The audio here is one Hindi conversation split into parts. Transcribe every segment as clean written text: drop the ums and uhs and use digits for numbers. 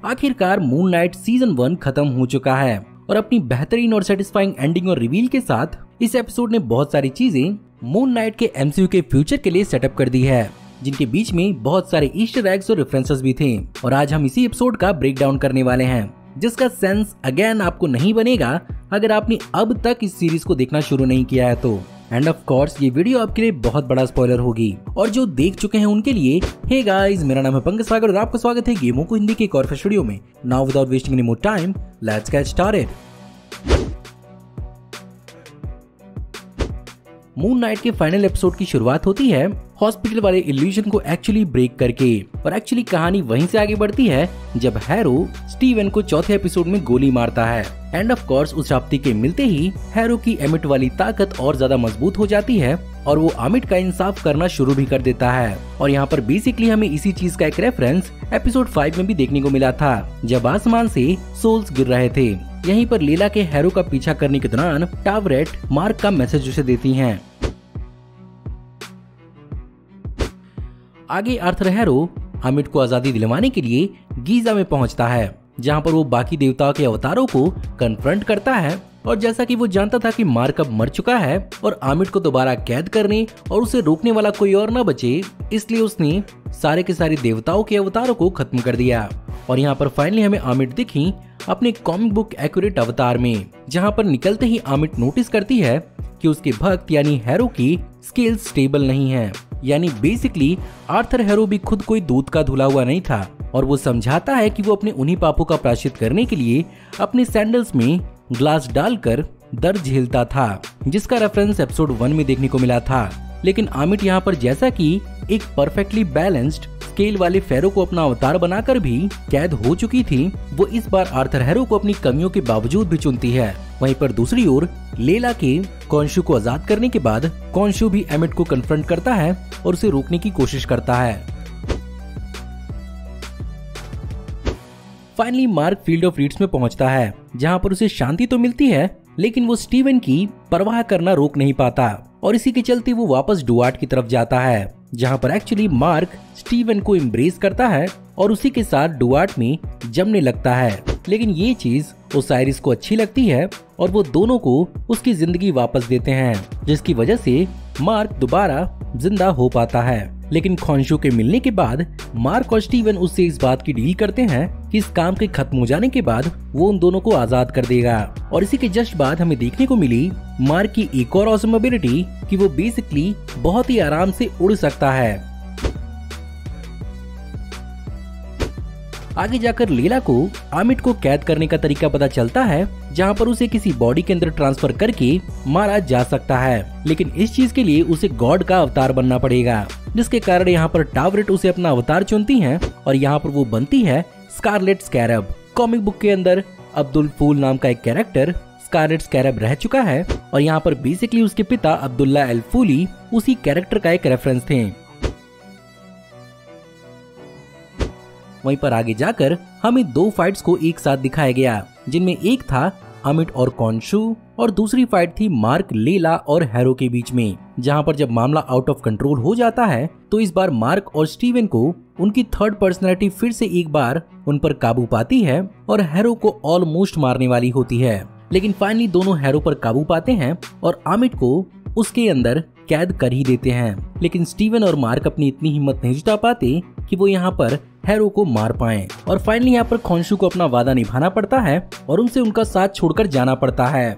आखिरकार मून नाइट सीजन 1 खत्म हो चुका है और अपनी बेहतरीन और सेटिस्फाइंग एंडिंग और रिवील के साथ इस एपिसोड ने बहुत सारी चीजें मून नाइट के एमसीयू के फ्यूचर के लिए सेटअप कर दी है, जिनके बीच में बहुत सारे ईस्टर एग्स और रेफरेंसेस भी थे। और आज हम इसी एपिसोड का ब्रेक डाउन करने वाले हैं, जिसका सेंस अगेन आपको नहीं बनेगा अगर आपने अब तक इस सीरीज को देखना शुरू नहीं किया है तो। एंड ऑफ कोर्स ये वीडियो आपके लिए बहुत बड़ा स्पॉइलर होगी, और जो देख चुके हैं उनके लिए हे गाइस, मेरा नाम है पंकज सागर और आपका स्वागत है गेमों को हिंदी के एक और वीडियो में। Now without wasting any more time, let's get started. Moon night के फाइनल एपिसोड की शुरुआत होती है हॉस्पिटल वाले इल्यूजन को एक्चुअली ब्रेक करके, और एक्चुअली कहानी वहीं से आगे बढ़ती है जब हैरो स्टीवन को चौथे एपिसोड में गोली मारता है। एंड ऑफ कोर्स उस राप्ती के मिलते ही हैरो की एमिट वाली ताकत और ज्यादा मजबूत हो जाती है और वो अमिट का इंसाफ करना शुरू भी कर देता है। और यहाँ पर बेसिकली हमें इसी चीज का एक रेफरेंस एपिसोड 5 में भी देखने को मिला था, जब आसमान से सोल्स गिर रहे थे। यहीं पर लीला के हैरो का पीछा करने के दौरान टावरेट मार्क का मैसेज उसे देती हैं। आगे आर्थर हैरो अमिट को आजादी दिलवाने के लिए गीजा में पहुंचता है, जहां पर वो बाकी देवताओं के अवतारों को कन्फ्रंट करता है। और जैसा कि वो जानता था कि मार्क अब मर चुका है और अमिट को दोबारा कैद करने और उसे रोकने वाला कोई और न बचे, इसलिए उसने सारे के सारे देवताओं के अवतारों को खत्म कर दिया। और यहाँ पर फाइनली हमें अमिट दिखी अपने कॉमिक बुक एक्यूरेट अवतार में, जहाँ पर निकलते ही अमिट नोटिस करती है कि उसके भक्त यानी हैरो की स्किल्स स्टेबल नहीं है। यानी बेसिकली आर्थर हैरो भी खुद कोई दूध का धुला हुआ नहीं था, और वो समझाता है कि वो अपने उन्हीं पापों का प्रायश्चित करने के लिए अपने सैंडल्स में ग्लास डालकर दर्द झेलता था, जिसका रेफरेंस एपिसोड 1 में देखने को मिला था। लेकिन अमिट यहाँ पर जैसा कि एक परफेक्टली बैलेंस्ड स्केल वाले फेरो को अपना अवतार बनाकर भी कैद हो चुकी थी, वो इस बार आर्थर हैरो को अपनी कमियों के बावजूद भी चुनती है। वहीं पर दूसरी ओर लेला के कॉन्शु को आजाद करने के बाद कॉन्शु भी अमिट को कन्फ्रंट करता है और उसे रोकने की कोशिश करता है। Finally mark field of reads में पहुंचता है, जहां पर उसे शांति तो मिलती है, लेकिन वो स्टीवन की परवाह करना रोक नहीं पाता, और इसी के चलते वो वापस डुआर्ट की तरफ जाता है, जहां पर एक्चुअली मार्क स्टीवन को एम्ब्रेस करता है और उसी के साथ डुआर्ट में जमने लगता है। लेकिन ये चीज ओसाइरिस को अच्छी लगती है और वो दोनों को उसकी जिंदगी वापस देते हैं, जिसकी वजह से मार्क दोबारा जिंदा हो पाता है। लेकिन खॉन्शु के मिलने के बाद मार्क और स्टीवन उससे इस बात की डील करते हैं कि इस काम के खत्म हो जाने के बाद वो उन दोनों को आजाद कर देगा। और इसी के जस्ट बाद हमें देखने को मिली मार्क की एक और ऑसम एबिलिटी कि वो बेसिकली बहुत ही आराम से उड़ सकता है। आगे जाकर लीला को अमिट को कैद करने का तरीका पता चलता है, जहां पर उसे किसी बॉडी के अंदर ट्रांसफर करके मारा जा सकता है। लेकिन इस चीज के लिए उसे गॉड का अवतार बनना पड़ेगा, जिसके कारण यहाँ पर टावरेट उसे अपना अवतार चुनती हैं और यहाँ पर वो बनती है स्कारलेट स्कैरब। कॉमिक बुक के अंदर अब्दुल फूल नाम का एक कैरेक्टर स्कारलेट स्कैरब रह चुका है, और यहाँ पर बेसिकली उसके पिता अब्दुल्ला एल फूली उसी कैरेक्टर का एक रेफरेंस थे। वहीं पर आगे जाकर हमें 2 फाइट्स को एक साथ दिखाया गया, जिनमें एक था अमिट और कॉन्शु और दूसरी फाइट थी मार्क, लेला और हैरो के बीच में, जहां पर जब मामला आउट ऑफ कंट्रोल हो जाता है तो इस बार मार्क और स्टीवन को उनकी थर्ड पर्सनैलिटी फिर से एक बार उन पर काबू पाती है और हैरो को ऑलमोस्ट मारने वाली होती है। लेकिन फाइनली दोनों हैरो पर काबू पाते हैं और अमिट को उसके अंदर कैद कर ही देते हैं। लेकिन स्टीवन और मार्क अपनी इतनी हिम्मत नहीं जुटा पाते कि वो यहाँ पर हैरो को मार पाएं, और फाइनली यहाँ पर खॉन्शु को अपना वादा निभाना पड़ता है और उनसे उनका साथ छोड़कर जाना पड़ता है।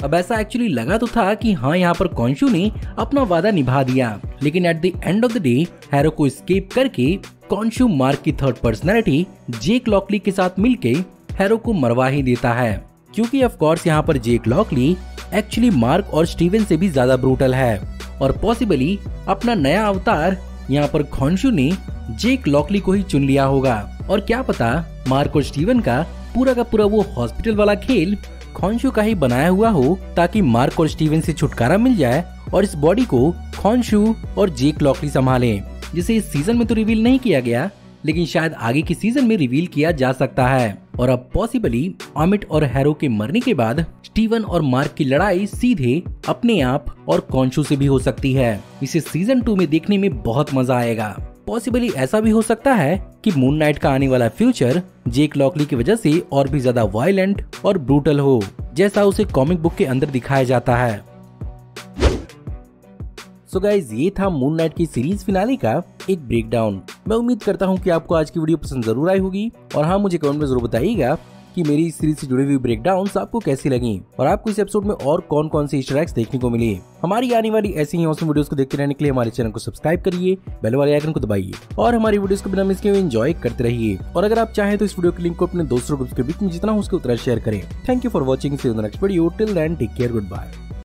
अब ऐसा एक्चुअली लगा तो था कि हाँ, यहाँ पर खॉन्शु ने अपना वादा निभा दिया, लेकिन at the end of the day harrow को एस्केप करके खॉन्शु मार्क की थर्ड पर्सनैलिटी जेक लॉकली के साथ मिलके हैरो को मरवा ही देता है, क्योंकि ऑफ कोर्स यहाँ पर जेक लॉकली एक्चुअली मार्क और स्टीवन से भी ज्यादा ब्रूटल है, और पॉसिबली अपना नया अवतार यहाँ पर खॉन्शु ने जेक लॉकली को ही चुन लिया होगा। और क्या पता मार्क और स्टीवन का पूरा वो हॉस्पिटल वाला खेल खॉन्शु का ही बनाया हुआ हो, ताकि मार्क और स्टीवन से छुटकारा मिल जाए और इस बॉडी को खॉन्शु और जेक लॉकली संभालें, जिसे इस सीजन में तो रिवील नहीं किया गया, लेकिन शायद आगे की सीजन में रिवील किया जा सकता है। और अब पॉसिबली अमिट और हैरो के मरने के बाद स्टीवन और मार्क की लड़ाई सीधे अपने आप और खॉन्शु से भी हो सकती है। इसे सीजन 2 में देखने में बहुत मजा आएगा। पॉसिबली ऐसा भी हो सकता है कि मून नाइट का आने वाला फ्यूचर जेक लॉकली की वजह से और भी ज्यादा वायलेंट और ब्रूटल हो, जैसा उसे कॉमिक बुक के अंदर दिखाया जाता है। सो गाइज, ये था मून नाइट की सीरीज फिनाले का एक ब्रेकडाउन। मैं उम्मीद करता हूँ कि आपको आज की वीडियो पसंद जरूर आई होगी, और हाँ, मुझे कमेंट में जरूर बताइएगा कि मेरी इस सीरीज से जुड़ी हुई ब्रेकडाउन्स आपको कैसी लगी और आपको इस एपिसोड में और कौन कौन से ईस्टर एग्स देखने को मिले। हमारी आने वाली ऐसी ही ऑसम वीडियोस को देखते रहने के लिए हमारे चैनल को सब्सक्राइब करिए, बेल वाले आइकन को दबाइए और हमारी वीडियोस को बिना मिस किए एंजॉय करते रहिए। और अगर आप चाहें तो इस वीडियो के लिंक को अपने दोस्तों ग्रुप्स के बीच में जितना हो उसके उतना शेयर करें। Thank you for watching, see you in the next video. Till then take care, good bye.